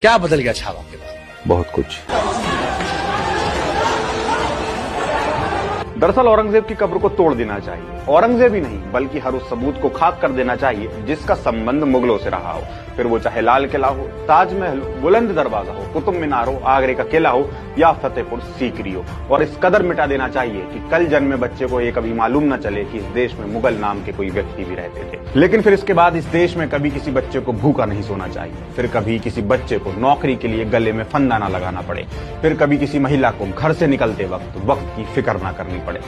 क्या बदल गया छावा के बाद? बहुत कुछ। दरअसल औरंगजेब की कब्र को तोड़ देना चाहिए। औरंगजेब ही नहीं बल्कि हर उस सबूत को खाक कर देना चाहिए जिसका संबंध मुगलों से रहा हो, फिर वो चाहे लाल किला हो, ताजमहल हो, बुलंद दरवाजा हो, कुतुब मीनार हो, आगरे का किला हो या फतेहपुर सीकरी हो। और इस कदर मिटा देना चाहिए कि कल जन्मे बच्चे को ये कभी मालूम न चले कि इस देश में मुगल नाम के कोई व्यक्ति भी रहते थे। लेकिन फिर इसके बाद इस देश में कभी किसी बच्चे को भूखा नहीं सोना चाहिए, फिर कभी किसी बच्चे को नौकरी के लिए गले में फंदा न लगाना पड़े, फिर कभी किसी महिला को घर से निकलते वक्त की फिक्र न करनी पड़े।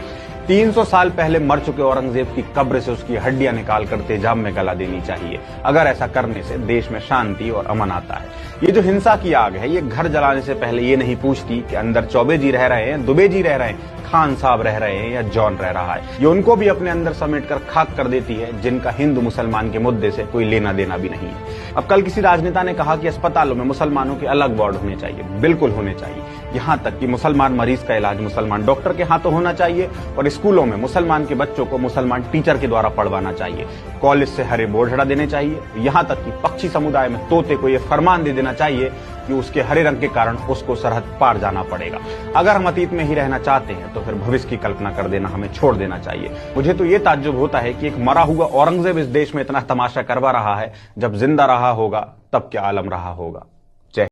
300 साल पहले मर चुके औरंगजेब की कब्र से उसकी हड्डियां निकालकर तेजाब में गला देनी चाहिए। अगर ऐसा करने से देश में शांति और अमन आता है। ये जो हिंसा की आग है, ये घर जलाने से पहले ये नहीं पूछती कि अंदर चौबे जी रह रहे हैं, दुबे जी रह रहे हैं, खान साहब रह रहे हैं या जॉन रह रहा है। ये उनको भी अपने अंदर समेटकर खाक कर देती है जिनका हिंदू मुसलमान के मुद्दे से कोई लेना देना भी नहीं है। अब कल किसी राजनेता ने कहा कि अस्पतालों में मुसलमानों के अलग वार्ड होने चाहिए। बिल्कुल होने चाहिए, यहाँ तक कि मुसलमान मरीज का इलाज मुसलमान डॉक्टर के हाथों होना चाहिए और स्कूलों में मुसलमान के बच्चों को मुसलमान टीचर के द्वारा पढ़वाना चाहिए। कॉलेज से हरे बोर्ड हटा देने चाहिए। यहाँ तक कि पक्षी समुदाय में तोते को यह फरमान दे देना चाहिए कि उसके हरे रंग के कारण उसको सरहद पार जाना पड़ेगा। अगर हम अतीत में ही रहना चाहते हैं तो फिर भविष्य की कल्पना कर देना हमें छोड़ देना चाहिए। मुझे तो ये ताज्जुब होता है कि एक मरा हुआ औरंगजेब इस देश में इतना तमाशा करवा रहा है, जब जिंदा रहा होगा तब क्या आलम रहा होगा।